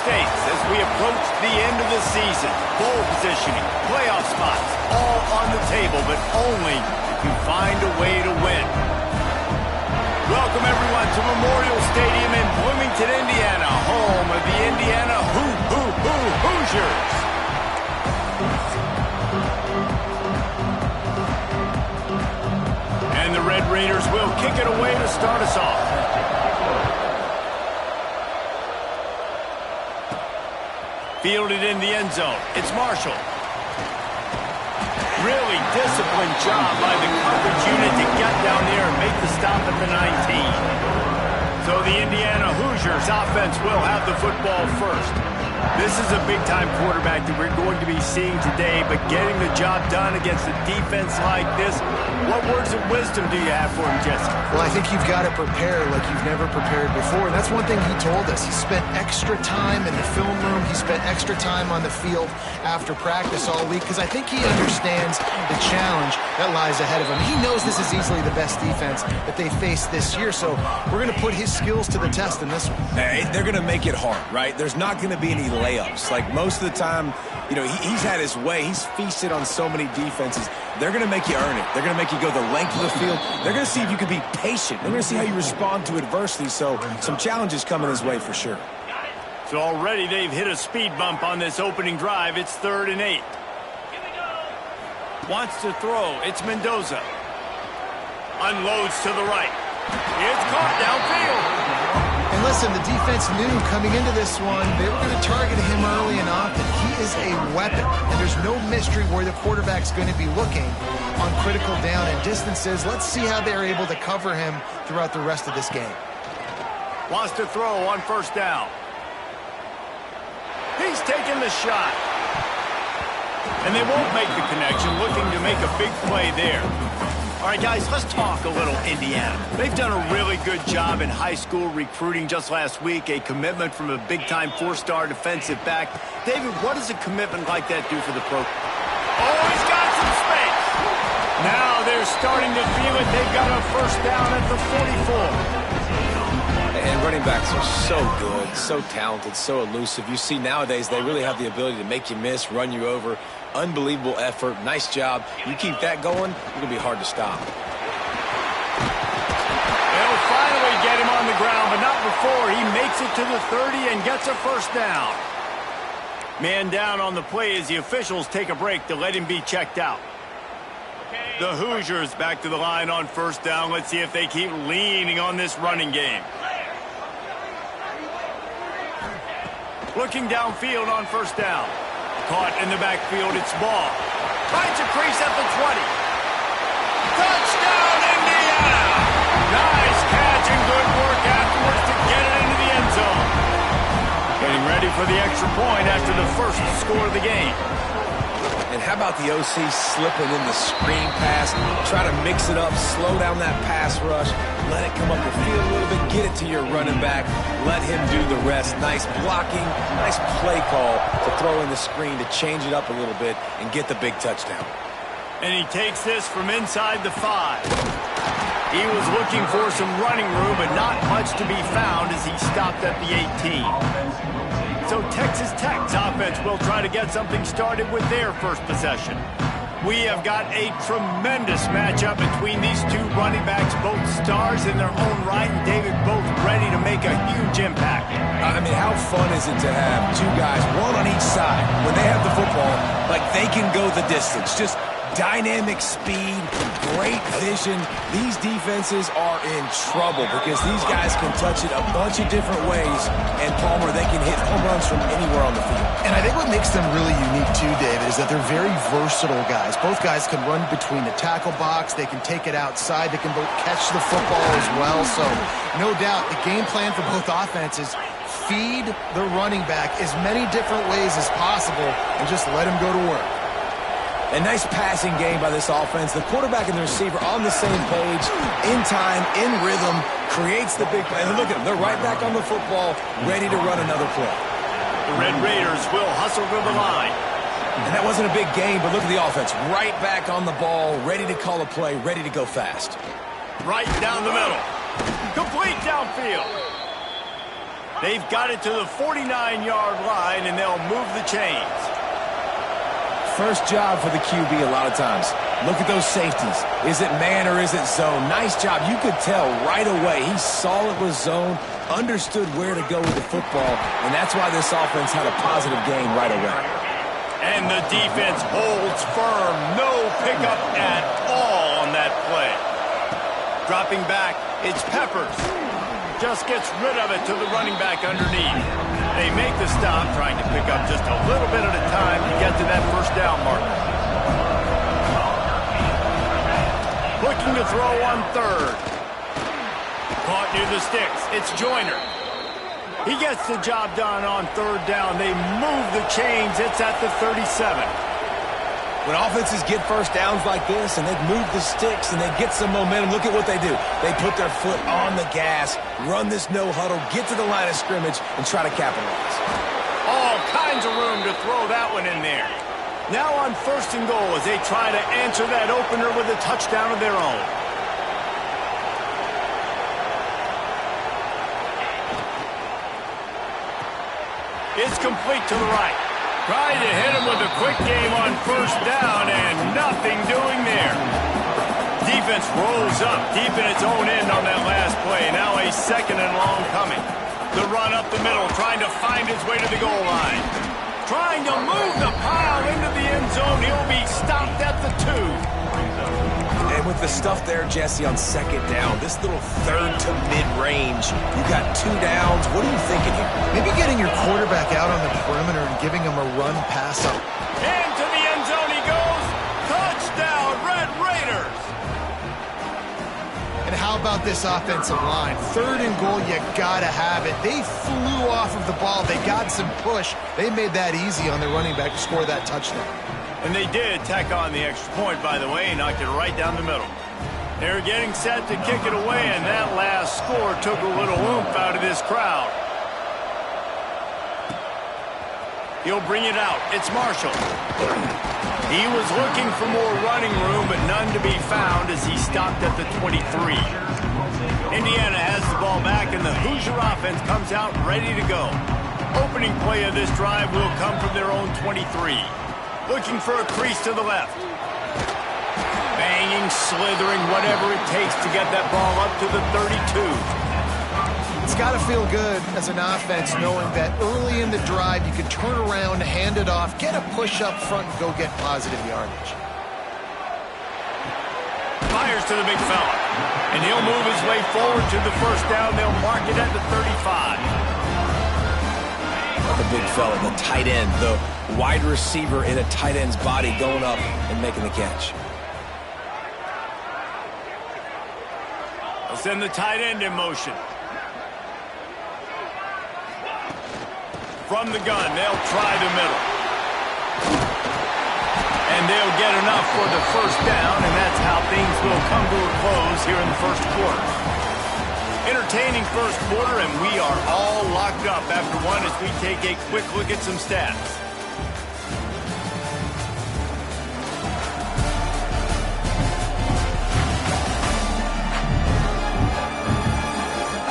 stakes as we approach the end of the season. Bowl positioning, playoff spots, all on the table, but only if you find a way to win. Welcome, everyone, to Memorial Stadium in Bloomington, Indiana, home of the Indiana Hoosiers. And the Red Raiders will kick it away to start us off. Fielded in the end zone. It's Marshall. Really disciplined job by the coverage unit to get down there and make the stop at the 19. So the Indiana Hoosiers offense will have the football first. This is a big-time quarterback that we're going to be seeing today, but getting the job done against a defense like this, what words of wisdom do you have for him, Jesse? Well, I think you've got to prepare like you've never prepared before, and that's one thing he told us. He spent extra time in the film room. He spent extra time on the field after practice all week because I think he understands the challenge that lies ahead of him. He knows this is easily the best defense that they face this year, so we're going to put his skills to the test in this one. Hey, they're going to make it hard, right? There's not going to be any layups. Like most of the time, you know, he's had his way. He's feasted on so many defenses. They're going to make you earn it. They're going to make you go the length of the field. They're going to see if you can be patient. They're going to see how you respond to adversity. So some challenges coming his way for sure. So already they've hit a speed bump on this opening drive. It's 3rd and 8. Wants to throw. It's Mendoza. Unloads to the right. It's caught downfield. And listen, the defense knew coming into this one, they were going to target him early and often. He is a weapon, and there's no mystery where the quarterback's going to be looking on critical down and distances. Let's see how they're able to cover him throughout the rest of this game. Wants to throw on 1st down. He's taking the shot. And they won't make the connection, looking to make a big play there. All right, guys, let's talk a little Indiana. They've done a really good job in high school recruiting just last week, a commitment from a big-time 4-star defensive back. David, what does a commitment like that do for the program? Oh, he's got some space. Now they're starting to feel it. They've got a 1st down at the 44. And running backs are so good, so talented, so elusive. You see nowadays they really have the ability to make you miss, run you over. Unbelievable effort. Nice job. You keep that going, it's going to be hard to stop. They'll finally get him on the ground, but not before he makes it to the 30 and gets a 1st down. Man down on the play as the officials take a break to let him be checked out. The Hoosiers back to the line on 1st down. Let's see if they keep leaning on this running game. Looking downfield on 1st down. Caught in the backfield, it's Ball. Finds a crease at the 20. Touchdown, Indiana! Nice catch and good work afterwards to get it into the end zone. Getting ready for the extra point after the first score of the game. And how about the OC slipping in the screen pass, try to mix it up, slow down that pass rush, let it come up the field a little bit, get it to your running back, let him do the rest. Nice blocking, nice play call to throw in the screen to change it up a little bit and get the big touchdown. And he takes this from inside the 5. He was looking for some running room, but not much to be found as he stopped at the 18. So Texas Tech's offense will try to get something started with their first possession. We have got a tremendous matchup between these two running backs, both stars in their own right, and David both ready to make a huge impact. I mean, how fun is it to have two guys, one on each side, when they have the football, like they can go the distance. Just dynamic speed, great vision. These defenses are in trouble because these guys can touch it a bunch of different ways, and Palmer, they can hit home runs from anywhere on the field. And I think what makes them really unique too, David, is that they're very versatile guys. Both guys can run between the tackle box, they can take it outside, they can both catch the football as well. So no doubt the game plan for both offenses, feed the running back as many different ways as possible and just let him go to work. A nice passing game by this offense. The quarterback and the receiver on the same page, in time, in rhythm, creates the big play. And look at them. They're right back on the football, ready to run another play. The Red Raiders will hustle to the line. And that wasn't a big game, but look at the offense. Right back on the ball, ready to call a play, ready to go fast. Right down the middle. Complete downfield. They've got it to the 49-yard line, and they'll move the chains. First job for the QB a lot of times. Look at those safeties. Is it man or is it zone? Nice job. You could tell right away. He saw it was zone, understood where to go with the football, and that's why this offense had a positive gain right away. And the defense holds firm. No pickup at all on that play. Dropping back, it's Peppers. Just gets rid of it to the running back underneath. They make the stop, trying to pick up just a little bit at a time to get to that first down marker. Looking to throw on third. Caught near the sticks. It's Joyner. He gets the job done on third down. They move the chains. It's at the 37. When offenses get first downs like this and they move the sticks and they get some momentum, look at what they do. They put their foot on the gas, run this no huddle, get to the line of scrimmage, and try to capitalize. All kinds of room to throw that one in there. Now on first and goal as they try to answer that opener with a touchdown of their own. It's complete to the right. Trying to hit him with a quick game on first down, and nothing doing there. Defense rolls up deep in its own end on that last play. Now a second and long coming. The run up the middle, trying to find his way to the goal line. Trying to move the pile into the end zone. He'll be stopped at the 2. And with the stuff there, Jesse, on second down, this little third to mid-range, you got 2 downs. What are you thinking here? Maybe getting your quarterback out on the perimeter and giving him a run pass up. And to the end zone he goes. Touchdown, Red Raiders. And how about this offensive line? Third and goal, you gotta have it. They flew off of the ball. They got some push. They made that easy on their running back to score that touchdown. And they did tack on the extra point, by the way, and knocked it right down the middle. They're getting set to kick it away, and that last score took a little oomph out of this crowd. He'll bring it out. It's Marshall. He was looking for more running room, but none to be found as he stopped at the 23. Indiana has the ball back, and the Hoosier offense comes out ready to go. Opening play of this drive will come from their own 23. Looking for a crease to the left. Banging, slithering, whatever it takes to get that ball up to the 32. It's got to feel good as an offense knowing that early in the drive you can turn around, hand it off, get a push up front, and go get positive yardage. Fires to the big fella. And he'll move his way forward to the first down. They'll mark it at the 35. The big fella, the tight end, the wide receiver in a tight end's body going up and making the catch. They'll send the tight end in motion. From the gun, they'll try the middle. And they'll get enough for the first down, and that's how things will come to a close here in the first quarter. Entertaining first quarter, and we are all locked up after one as we take a quick look at some stats.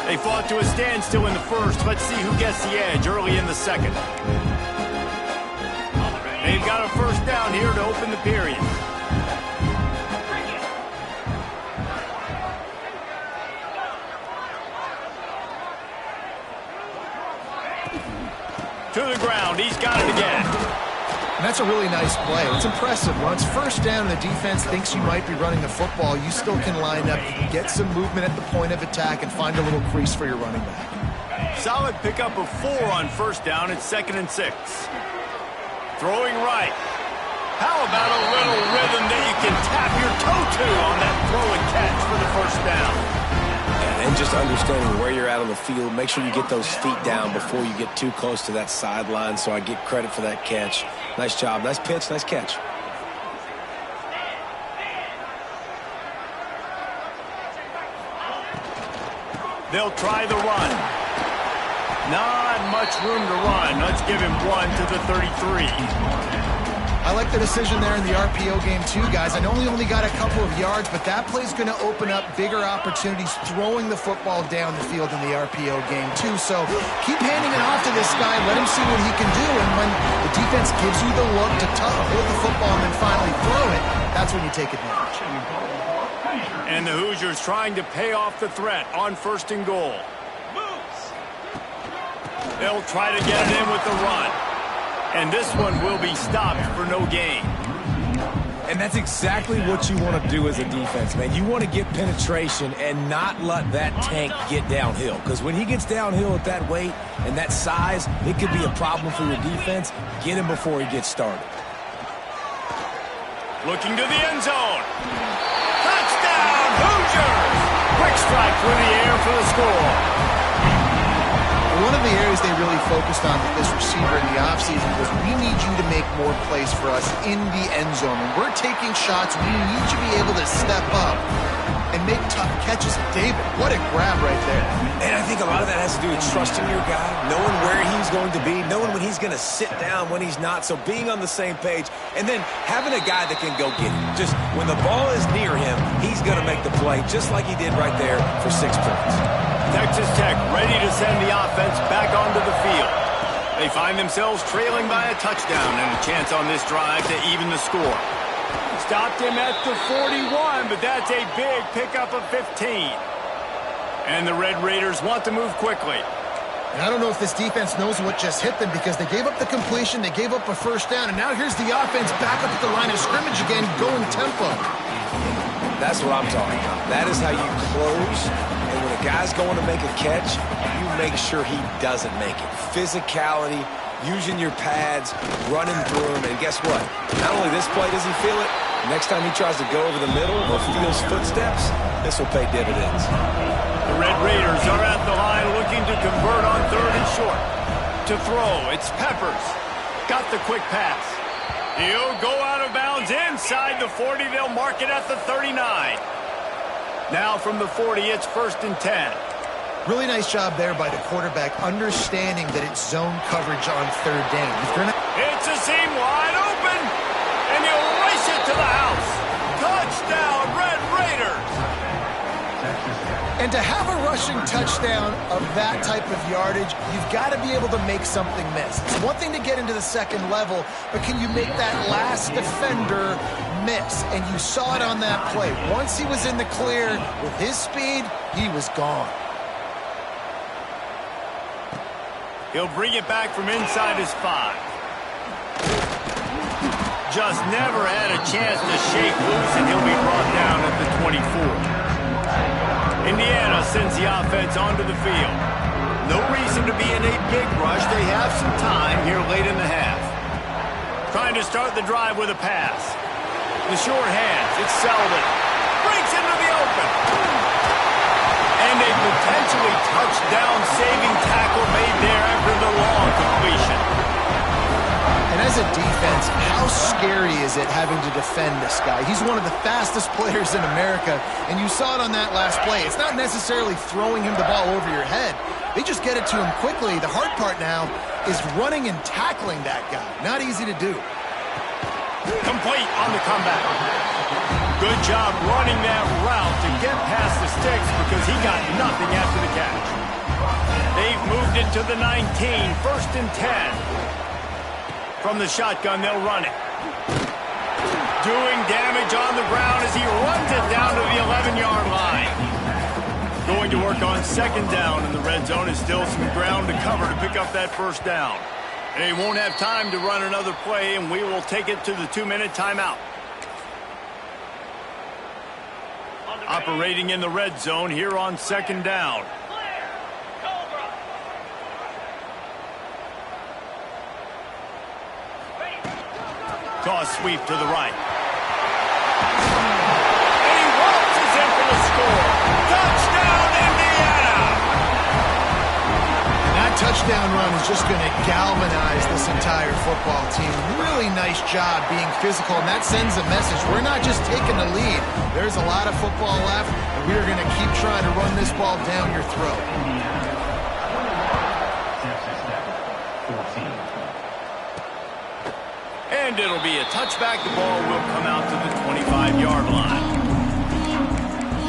They fought to a standstill in the first. Let's see who gets the edge early in the second. They've got a first down here to open the period. To the ground. He's got it again. And that's a really nice play. It's impressive. When it's first down and the defense thinks you might be running the football, you still can line up, get some movement at the point of attack, and find a little crease for your running back. Solid pickup of 4 on first down. It's 2nd and 6. Throwing right. How about a little rhythm that you can tap your toe to on that throw and catch for the first down? And just understanding where you're at on the field, make sure you get those feet down before you get too close to that sideline, so I get credit for that catch. Nice job. Nice pitch. Nice catch. They'll try the run. Not much room to run. Let's give him 1 to the 33. I like the decision there in the RPO game too, guys. I know he only got a couple of yards, but that play's going to open up bigger opportunities throwing the football down the field in the RPO game too. So keep handing it off to this guy. Let him see what he can do. And when the defense gives you the look to hold the football and then finally throw it, that's when you take advantage. And the Hoosiers trying to pay off the threat on 1st and goal. They'll try to get it in with the run. And this one will be stopped for no gain. And that's exactly what you want to do as a defense, man. You want to get penetration and not let that tank get downhill. Because when he gets downhill at that weight and that size, it could be a problem for your defense. Get him before he gets started. Looking to the end zone. Touchdown, Hoosiers! Quick strike through the air for the score. One of the areas they really focused on with this receiver in the offseason was we need you to make more plays for us in the end zone. When we're taking shots, we need you to be able to step up and make tough catches. David, what a grab right there. And I think a lot of that has to do with trusting your guy, knowing where he's going to be, knowing when he's going to sit down, when he's not. So being on the same page, and then having a guy that can go get him. Just when the ball is near him, he's going to make the play just like he did right there for 6 points. Texas Tech ready to send the offense back onto the field. They find themselves trailing by a touchdown and a chance on this drive to even the score. Stopped him at the 41, but that's a big pickup of 15. And the Red Raiders want to move quickly. And I don't know if this defense knows what just hit them because they gave up the completion, they gave up a 1st down, and now here's the offense back up at the line of scrimmage again, going tempo. That's what I'm talking about. That is how you close. And when a guy's going to make a catch, you make sure he doesn't make it. Physicality, using your pads, running through him. And guess what? Not only this play does he feel it, next time he tries to go over the middle or feels footsteps, this will pay dividends. The Red Raiders are at the line looking to convert on 3rd and short. To throw, it's Peppers. Got the quick pass. He'll go out of bounds inside the 40. They'll mark it at the 39. Now from the 40, it's 1st and 10. Really nice job there by the quarterback, understanding that it's zone coverage on 3rd down. It's a seam wide open, and he'll race it to the house. Touchdown, Red Raiders! And to have a rushing touchdown of that type of yardage, you've got to be able to make something miss. It's one thing to get into the 2nd level, but can you make that last defender miss? And you saw it on that play. Once he was in the clear with his speed, he was gone. He'll bring it back from inside his 5. Just never had a chance to shake loose, and he'll be brought down at the 24. Indiana sends the offense onto the field. No reason to be in a big rush. They have some time here late in the half. Trying to start the drive with a pass. The short hands, it's Selden. Breaks into the open. And a potentially touchdown-saving tackle made there after the long completion. And as a defense, how scary is it having to defend this guy? He's one of the fastest players in America, and you saw it on that last play. It's not necessarily throwing him the ball over your head. They just get it to him quickly. The hard part now is running and tackling that guy. Not easy to do. Complete on the comeback. Good job running that route to get past the sticks because he got nothing after the catch. They've moved it to the 19, 1st and 10. From the shotgun, they'll run it. Doing damage on the ground as he runs it down to the 11-yard line. Going to work on 2nd down, and the red zone is still some ground to cover to pick up that 1st down. They won't have time to run another play, and we will take it to the 2-minute timeout. Operating in the red zone here on 2nd down. Toss sweep to the right. And he waltzes in for the score. Touchdown, Indiana! And that touchdown run is just going to galvanize this entire football team. Really nice job being physical, and that sends a message. We're not just taking the lead. There's a lot of football left, and we are going to keep trying to run this ball down your throat. And it'll be a touchback. The ball will come out to the 25-yard line.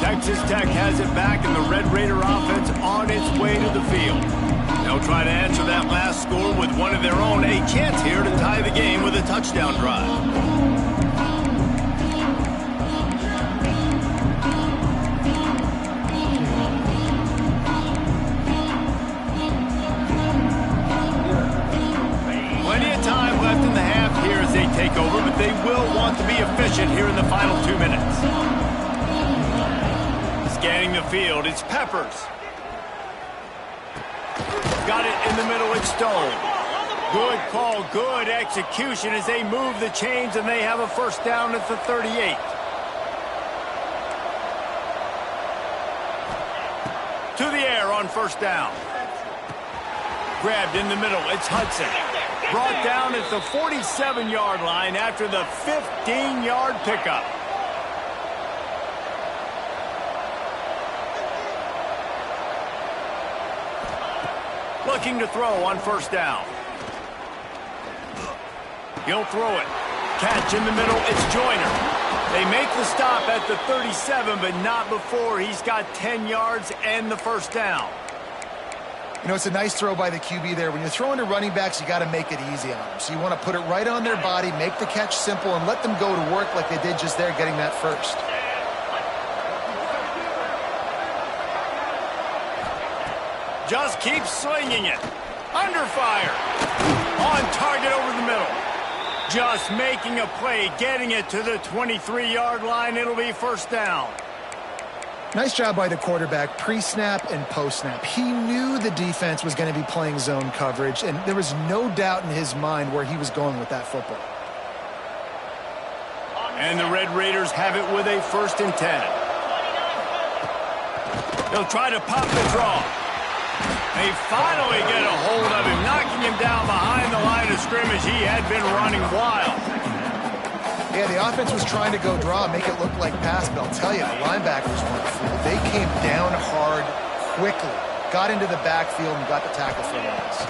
Texas Tech has it back, and the Red Raider offense on its way to the field. They'll try to answer that last score with one of their own. A chance here to tie the game with a touchdown drive. They take over, but they will want to be efficient here in the final 2 minutes. Scanning the field, it's Peppers. Got it in the middle, it's Stone. Good call, good execution as they move the chains, and they have a first down at the 38. To the air on first down. Grabbed in the middle, it's Hudson. Brought down at the 47-yard line after the 15-yard pickup. Looking to throw on first down. He'll throw it. Catch in the middle, it's Joyner. They make the stop at the 37, but not before he's got 10 yards and the first down. You know, it's a nice throw by the QB there. When you're throwing to running backs, you got to make it easy on them. So you want to put it right on their body, make the catch simple, and let them go to work like they did just there, getting that first. Just keep slinging it. Under fire. On target over the middle. Just making a play, getting it to the 23-yard line. It'll be first down. Nice job by the quarterback, pre-snap and post-snap. He knew the defense was going to be playing zone coverage, and there was no doubt in his mind where he was going with that football. And the Red Raiders have it with a 1st and 10. They'll try to pop the draw. They finally get a hold of him, knocking him down behind the line of scrimmage. He had been running wild. Yeah, the offense was trying to go draw, make it look like pass, but I'll tell you, the linebackers weren't fooled. They came down hard, quickly, got into the backfield, and got the tackle for loss.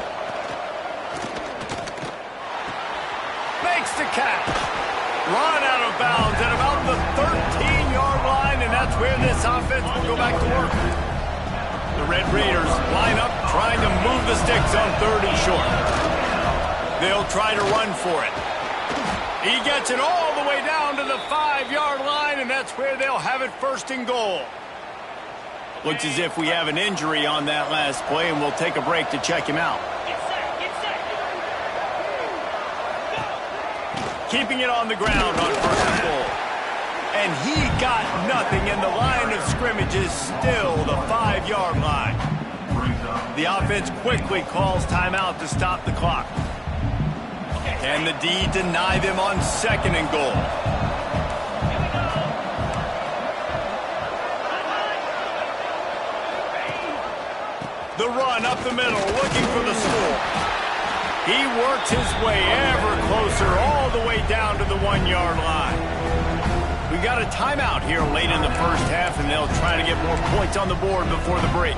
Makes the catch. Run out of bounds at about the 13-yard line, and that's where this offense will go back to work. The Red Raiders line up, trying to move the sticks on 3rd and short. They'll try to run for it. He gets it all the way down to the 5-yard line, and that's where they'll have it 1st and goal. Looks as if we have an injury on that last play, and we'll take a break to check him out. Keeping it on the ground on 1st and goal. And he got nothing, and the line of scrimmage is still the 5-yard line. The offense quickly calls timeout to stop the clock. Can the D deny them on 2nd and goal? The run up the middle, looking for the score. He works his way ever closer, all the way down to the 1-yard line. We got a timeout here late in the first half, and they'll try to get more points on the board before the break.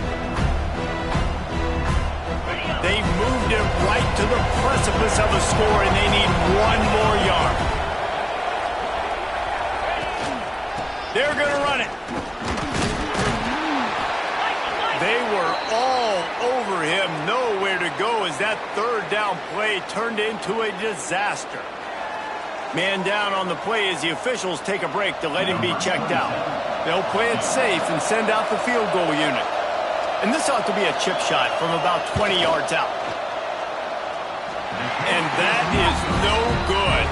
They moved it right to the precipice of a score, and they need 1 more yard. They're going to run it. They were all over him, nowhere to go as that 3rd down play turned into a disaster. Man down on the play as the officials take a break to let him be checked out. They'll play it safe and send out the field goal unit. And this ought to be a chip shot from about 20 yards out. And that is no good.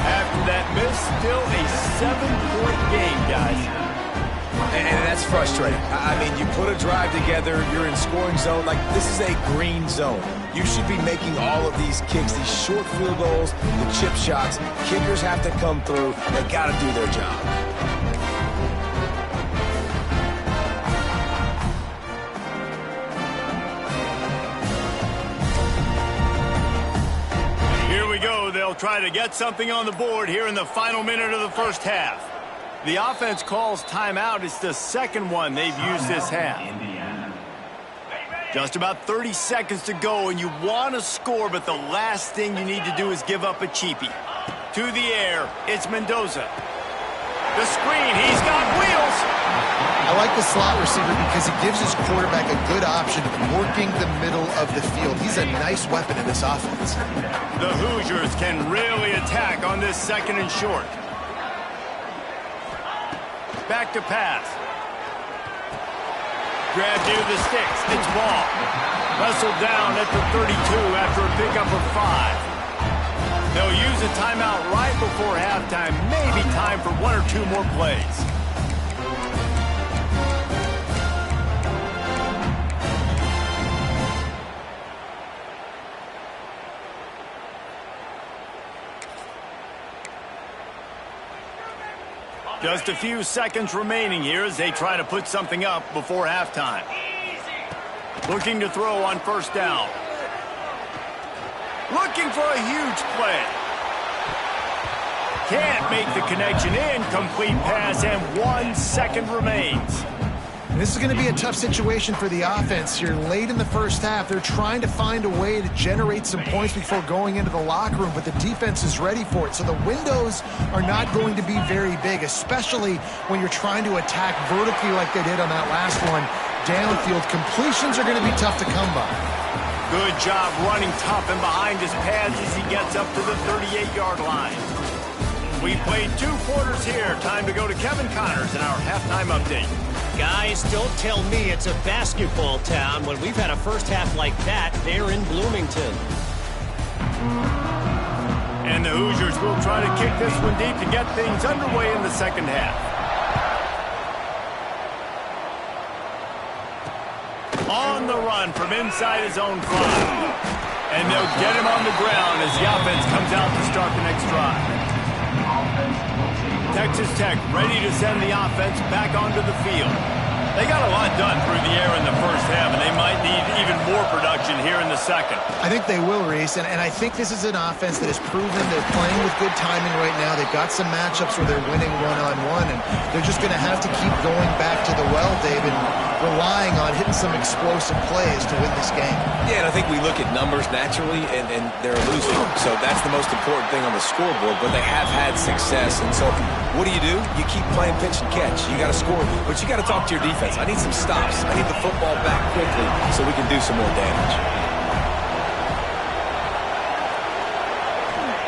After that miss, still a 7-point game, guys. And that's frustrating. I mean, you put a drive together, you're in scoring zone. Like, this is a green zone. You should be making all of these kicks, these short field goals, the chip shots. Kickers have to come through. They got to do their job. Here we go. They'll try to get something on the board here in the final minute of the first half. The offense calls timeout. It's the 2nd one they've used this half. Just about 30 seconds to go, and you want to score, but the last thing you need to do is give up a cheapie. To the air, it's Mendoza. The screen, he's got wheels. I like the slot receiver because it gives his quarterback a good option of working the middle of the field. He's a nice weapon in this offense. The Hoosiers can really attack on this second and short. Back to pass. Grab near the sticks. It's ball. Wrestled down at the 32 after a pickup of 5. They'll use a timeout right before halftime. Maybe time for 1 or 2 more plays. Just a few seconds remaining here as they try to put something up before halftime. Looking to throw on first down. Looking for a huge play. Can't make the connection. Incomplete pass, and 1 second remains. This is going to be a tough situation for the offense. You're late in the first half. They're trying to find a way to generate some points before going into the locker room, but the defense is ready for it. So the windows are not going to be very big, especially when you're trying to attack vertically like they did on that last one. Downfield completions are going to be tough to come by. Good job running tough and behind his pads as he gets up to the 38-yard line. We played 2 quarters here. Time to go to Kevin Connors in our halftime update. Guys, don't tell me it's a basketball town when we've had a first half like that there in Bloomington. And the Hoosiers will try to kick this one deep to get things underway in the second half. On the run from inside his own 5. And they'll get him on the ground as the offense comes out to start the next drive. Texas Tech ready to send the offense back onto the field. They got a lot done through the air in the first half, and they might need even more production here in the second. I think they will, Reese, and I think this is an offense that has proven they're playing with good timing right now. They've got some matchups where they're winning one-on-one, and they're just going to have to keep going back to the well, Dave, and relying on hitting some explosive plays to win this game. Yeah, and I think we look at numbers naturally, and they're losing. So that's the most important thing on the scoreboard, but they have had success. And so what do? You keep playing pitch and catch. You got to score, but you got to talk to your defense. I need some stops. I need the football back quickly so we can do some more damage.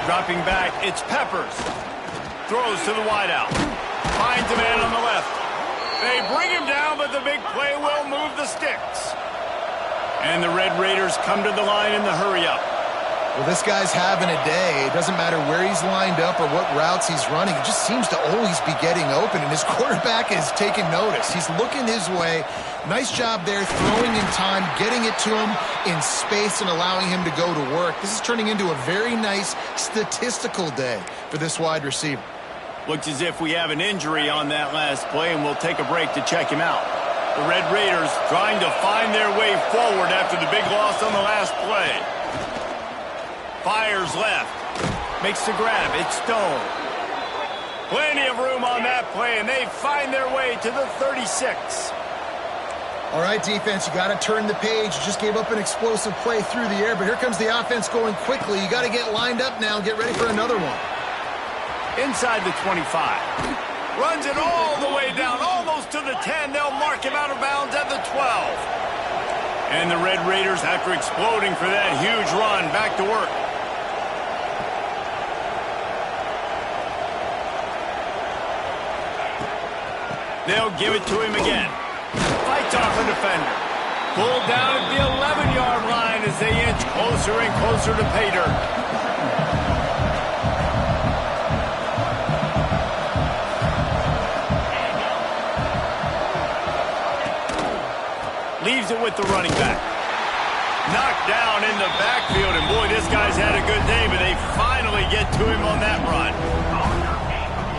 Dropping back, it's Peppers. Throws to the wideout. Finds a man on the left. They bring him down, but the big play will move the sticks. And the Red Raiders come to the line in the hurry-up. Well, this guy's having a day. It doesn't matter where he's lined up or what routes he's running. He just seems to always be getting open, and his quarterback is taking notice. He's looking his way. Nice job there, throwing in time, getting it to him in space and allowing him to go to work. This is turning into a very nice statistical day for this wide receiver. Looks as if we have an injury on that last play, and we'll take a break to check him out. The Red Raiders trying to find their way forward after the big loss on the last play. Fires left. Makes the grab. It's Stone. Plenty of room on that play, and they find their way to the 36. All right, defense, you got to turn the page. You just gave up an explosive play through the air, but here comes the offense going quickly. You got to get lined up now and get ready for another one. Inside the 25. Runs it all the way down, almost to the 10. They'll mark him out of bounds at the 12. And the Red Raiders, after exploding for that huge run, back to work. They'll give it to him again. Fights off a defender. Pulled down at the 11-yard line as they inch closer and closer to pay dirt. Leaves it with the running back. Knocked down in the backfield, and boy, this guy's had a good day, but they finally get to him on that run.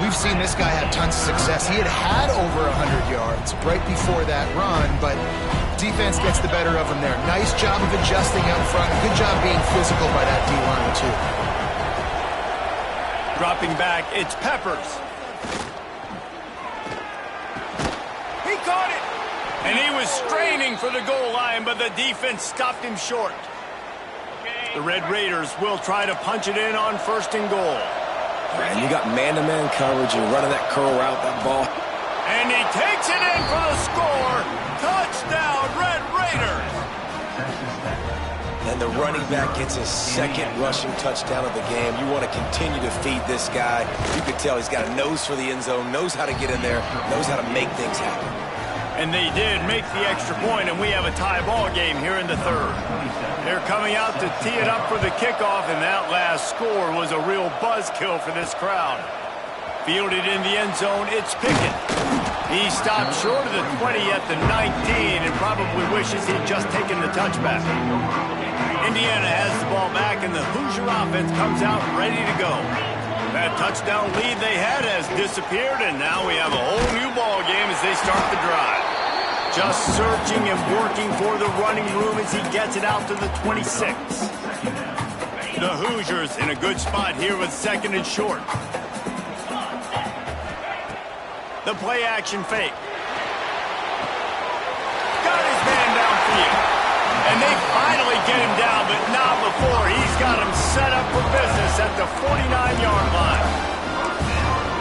We've seen this guy have tons of success. He had over 100 yards right before that run, but defense gets the better of him there. Nice job of adjusting up front. Good job being physical by that D-line, too. Dropping back, it's Peppers. He caught it. And he was straining for the goal line, but the defense stopped him short. The Red Raiders will try to punch it in on 1st and goal. And you got man-to-man coverage. You're running that curl route, that ball. And he takes it in for the score. Touchdown, Red Raiders. And the running back gets his 2nd rushing touchdown of the game. You want to continue to feed this guy. You can tell he's got a nose for the end zone, knows how to get in there, knows how to make things happen. And they did make the extra point, and we have a tie ball game here in the 3rd. They're coming out to tee it up for the kickoff, and that last score was a real buzzkill for this crowd. Fielded in the end zone, it's Pickett. He stopped short of the 20 at the 19 and probably wishes he'd just taken the touchback. Indiana has the ball back, and the Hoosier offense comes out ready to go. That touchdown lead they had has disappeared, and now we have a whole new ball game as they start the drive. Just searching and working for the running room as he gets it out to the 26. The Hoosiers in a good spot here with 2nd and short. The play action fake. Got his man downfield. And they finally get him down, but not before he's got him set up for business at the 49-yard line.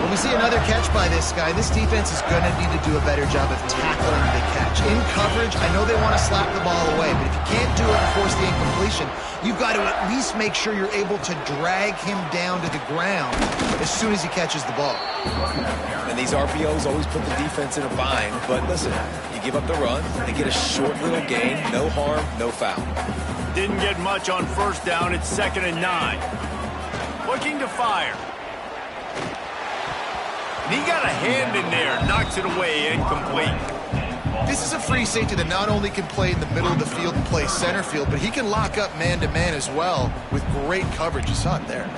When we see another catch by this guy, this defense is going to need to do a better job of tackling the catch. In coverage, I know they want to slap the ball away, but if you can't do it and force the incompletion, you've got to at least make sure you're able to drag him down to the ground as soon as he catches the ball. And these RPOs always put the defense in a bind, but listen, you give up the run, they get a short little gain, no harm, no foul. Didn't get much on 1st down, it's 2nd and 9. Looking to fire. And he got a hand in there, knocks it away, incomplete. This is a free safety that not only can play in the middle of the field and play center field, but he can lock up man-to-man as well with great coverage. You saw it there.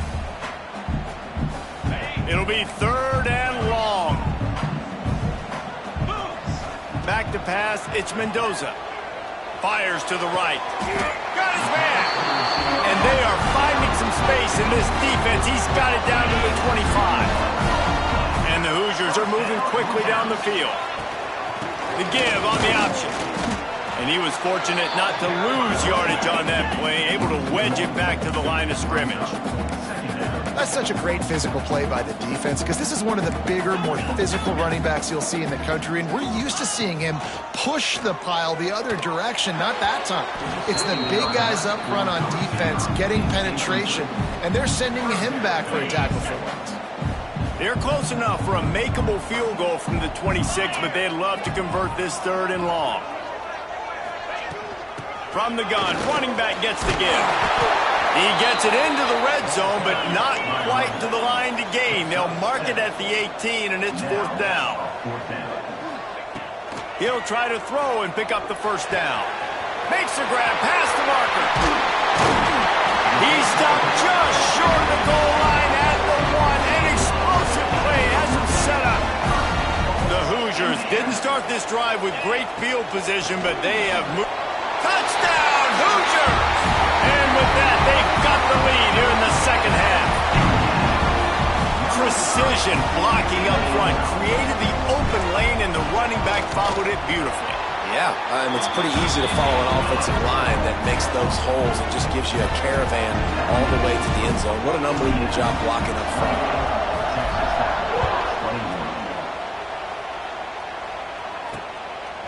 It'll be 3rd and long. Back to pass, it's Mendoza. Fires to the right. Got his man. And they are finding some space in this defense. He's got it down to the 25. And the Hoosiers are moving quickly down the field. The give on the option. And he was fortunate not to lose yardage on that play, able to wedge it back to the line of scrimmage. That's such a great physical play by the defense because this is one of the bigger, more physical running backs you'll see in the country, and we're used to seeing him push the pile the other direction. Not that time. It's the big guys up front on defense getting penetration, and they're sending him back for a tackle for once. They're close enough for a makeable field goal from the 26, but they'd love to convert this 3rd and long. From the gun, running back gets the give. He gets it into the red zone, but not quite to the line to gain. They'll mark it at the 18, and it's 4th down. He'll try to throw and pick up the 1st down. Makes the grab past the marker. He stopped just short of the goal line at the 1. An explosive play has him set up. The Hoosiers didn't start this drive with great field position, but they have moved. Touchdown, Hoosiers! And with that, they've got the lead here in the 2nd half. Precision blocking up front created the open lane, and the running back followed it beautifully. Yeah, it's pretty easy to follow an offensive line that makes those holes and just gives you a caravan all the way to the end zone. What an unbelievable job blocking up front.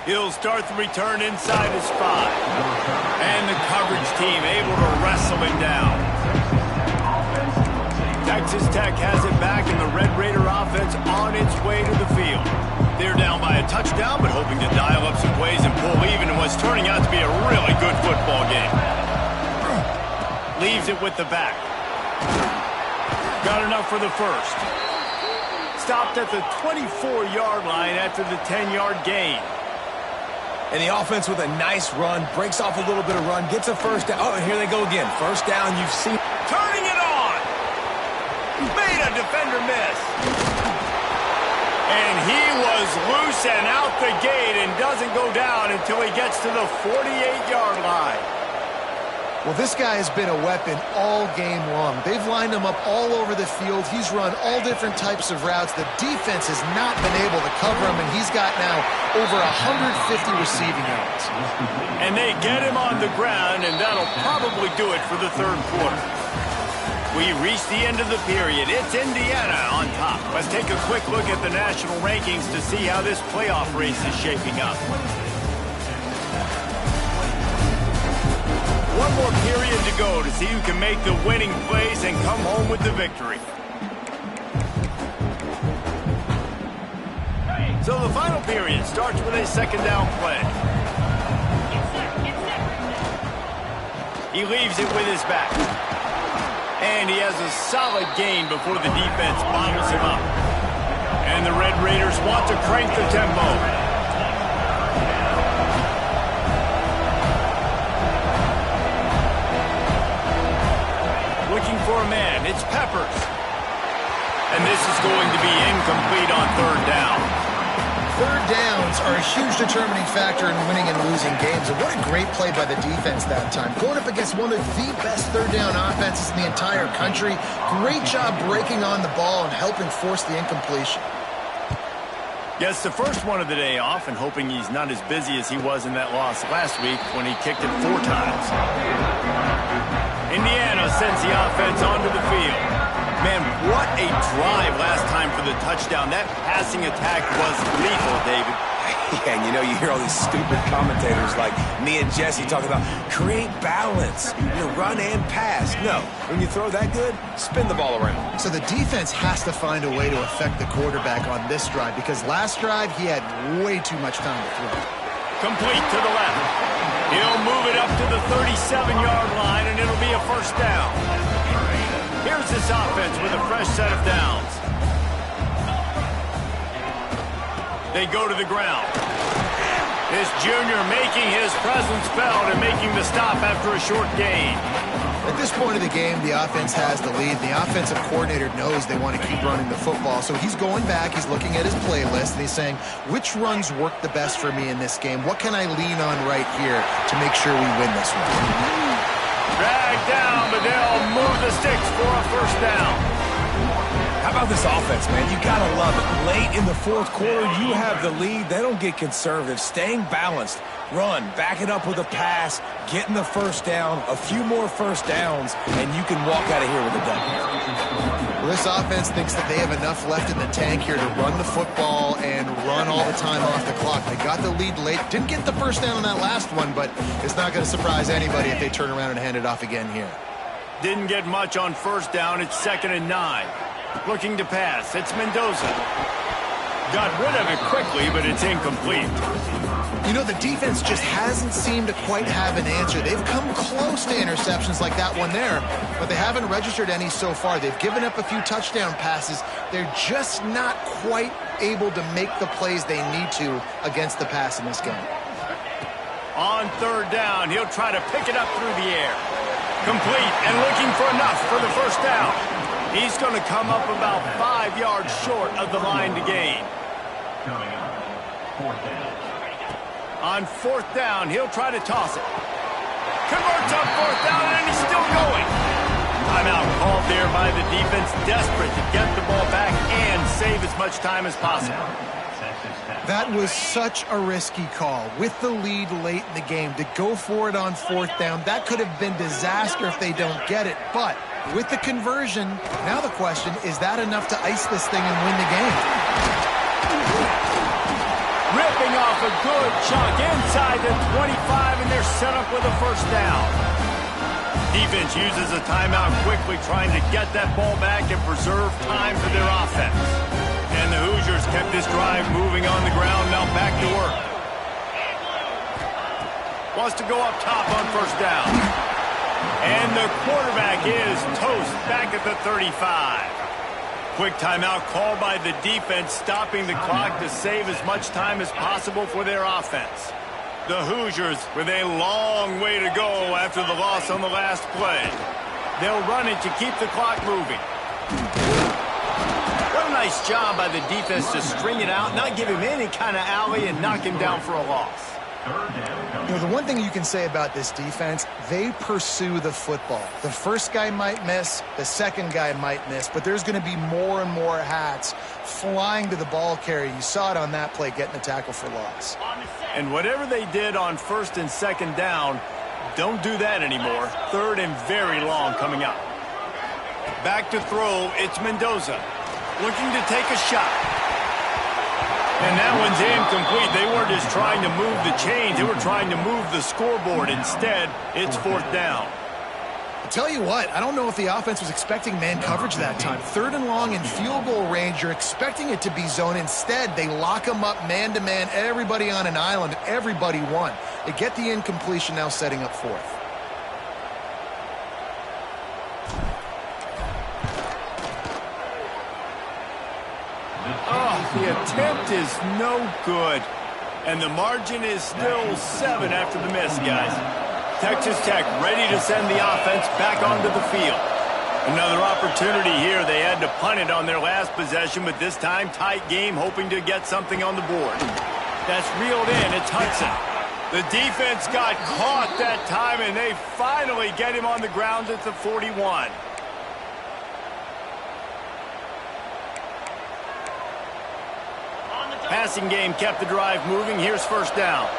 He'll start the return inside his 5. And the coverage team able to wrestle him down. Texas Tech has it back, and the Red Raider offense on its way to the field. They're down by a touchdown, but hoping to dial up some plays and pull even in what's turning out to be a really good football game. Leaves it with the back. Got enough for the 1st. Stopped at the 24-yard line after the 10-yard gain. And the offense with a nice run, breaks off a little bit of run, gets a 1st down. Oh, and here they go again. 1st down, you've seen. Turning it on! Made a defender miss. And he was loose and out the gate and doesn't go down until he gets to the 48-yard line. Well, this guy has been a weapon all game long. They've lined him up all over the field. He's run all different types of routes. The defense has not been able to cover him, and he's got now over 150 receiving yards. And they get him on the ground, and that'll probably do it for the third quarter. We reach the end of the period. It's Indiana on top. Let's take a quick look at the national rankings to see how this playoff race is shaping up. One more period to go to see who can make the winning plays and come home with the victory. So the final period starts with a second down play. He leaves it with his back. And he has a solid gain before the defense bottles him up. And the Red Raiders want to crank the tempo. Looking for a man, it's Peppers. And this is going to be incomplete on third down. Third downs are a huge determining factor in winning and losing games. And what a great play by the defense that time. Going up against one of the best third down offenses in the entire country. Great job breaking on the ball and helping force the incompletion. Gets the first one of the day off and hoping he's not as busy as he was in that loss last week when he kicked it 4 times. Indiana sends the offense onto the field. Man, what a drive last time for the touchdown. That passing attack was lethal, David. Yeah, and you know, you hear all these stupid commentators like me and Jesse talking about create balance, run and pass. No, when you throw that good, spin the ball around. So the defense has to find a way to affect the quarterback on this drive because last drive he had way too much time to throw. Complete to the left. He'll move it up to the 37-yard line, and it'll be a first down. Here's this offense with a fresh set of downs. They go to the ground. This junior making his presence felt and making the stop after a short gain. At this point of the game, the offense has the lead. The offensive coordinator knows they want to keep running the football. So he's going back, he's looking at his playlist, and he's saying, which runs work the best for me in this game? What can I lean on right here to make sure we win this one? Dragged down, but they'll move the sticks for a first down. How about this offense, man? You gotta love it. Late in the fourth quarter, you have the lead. They don't get conservative. Staying balanced. Run, back it up with a pass, getting the first down, a few more first downs, and you can walk out of here with a W. Well, this offense thinks that they have enough left in the tank here to run the football and run all the time off the clock. They got the lead late. Didn't get the first down on that last one, but it's not going to surprise anybody if they turn around and hand it off again here. Didn't get much on first down. It's 2nd and 9. Looking to pass. It's Mendoza. Got rid of it quickly, but it's incomplete. You know, the defense just hasn't seemed to quite have an answer. They've come close to interceptions like that one there, but they haven't registered any so far. They've given up a few touchdown passes. They're just not quite able to make the plays they need to against the pass in this game. On third down, he'll try to pick it up through the air. Complete and looking for enough for the first down. He's going to come up about 5 yards short of the line to gain. Coming up, 4th down. On 4th down, he'll try to toss it. Converts on 4th down, and he's still going. Timeout called there by the defense, desperate to get the ball back and save as much time as possible. That was such a risky call. With the lead late in the game, to go for it on 4th down, that could have been disaster if they don't get it. But with the conversion, now the question, is that enough to ice this thing and win the game? Ripping off a good chunk inside the 25, and they're set up with a first down. Defense uses a timeout quickly, trying to get that ball back and preserve time for their offense. And the Hoosiers kept this drive moving on the ground, now back to work. Wants to go up top on first down. And the quarterback is toast back at the 35. Quick timeout called by the defense, stopping the clock to save as much time as possible for their offense. The Hoosiers with a long way to go after the loss on the last play. They'll run it to keep the clock moving. What a nice job by the defense to string it out, not give him any kind of alley, and knock him down for a loss. Third down coming. You know, the one thing you can say about this defense, they pursue the football. The first guy might miss, the second guy might miss, but there's going to be more and more hats flying to the ball carrier. You saw it on that play, getting a tackle for loss. And whatever they did on first and second down, don't do that anymore. Third and very long coming up. Back to throw, it's Mendoza. Looking to take a shot. And that one's incomplete. They weren't just trying to move the chains. They were trying to move the scoreboard. Instead, it's fourth down. I'll tell you what, I don't know if the offense was expecting man coverage that time. Third and long in field goal range, you're expecting it to be zone. Instead, they lock them up man-to-man, everybody on an island, everybody won. They get the incompletion, now setting up fourth. Oh, the attempt is no good. And the margin is still 7 after the miss, guys. Texas Tech ready to send the offense back onto the field. Another opportunity here. They had to punt it on their last possession, but this time tight game, hoping to get something on the board. That's reeled in. It's Hudson. The defense got caught that time, and they finally get him on the ground at the 41. Passing game kept the drive moving. Here's first down.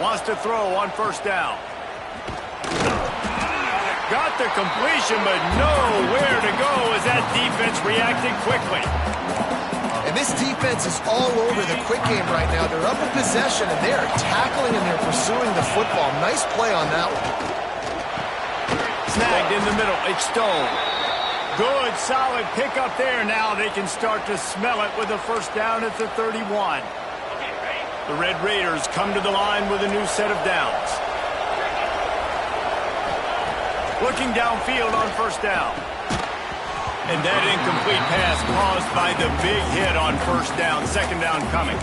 Wants to throw on first down. Got the completion, but nowhere to go as that defense reacted quickly. And this defense is all over the quick game right now. They're up in possession, and they are tackling and they're pursuing the football. Nice play on that one. Snagged in the middle. It's Stone. Good, solid pickup there. Now they can start to smell it with a first down at the 31. The Red Raiders come to the line with a new set of downs. Looking downfield on first down. And that incomplete pass caused by the big hit on first down. Second down coming.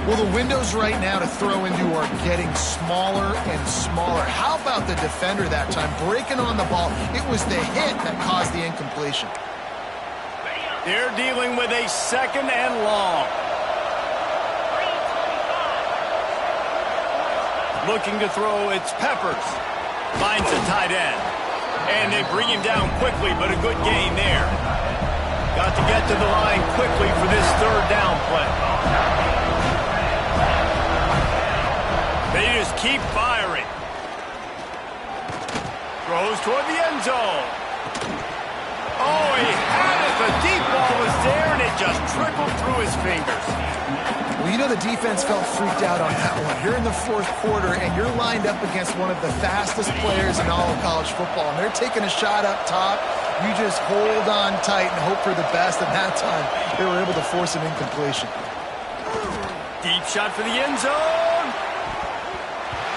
Well, the windows right now to throw into are getting smaller and smaller. How about the defender that time breaking on the ball? It was the hit that caused the incompletion. They're dealing with a second and long. Looking to throw, it's Peppers. Finds a tight end. And they bring him down quickly, but a good gain there. Got to get to the line quickly for this third down play. They just keep firing. Throws toward the end zone. Oh, he had it. The deep ball was there, and it just trickled through his fingers. Well, you know the defense felt freaked out on that one. You're in the fourth quarter, and you're lined up against one of the fastest players in all of college football, and they're taking a shot up top. You just hold on tight and hope for the best, and that time they were able to force an incompletion. Deep shot for the end zone.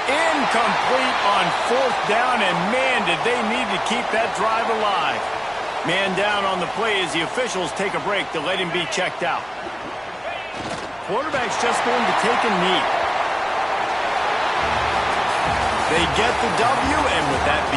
Incomplete on fourth down, and man, did they need to keep that drive alive. Man down on the play as the officials take a break to let him be checked out. Quarterback's just going to take a knee. They get the W, and with that being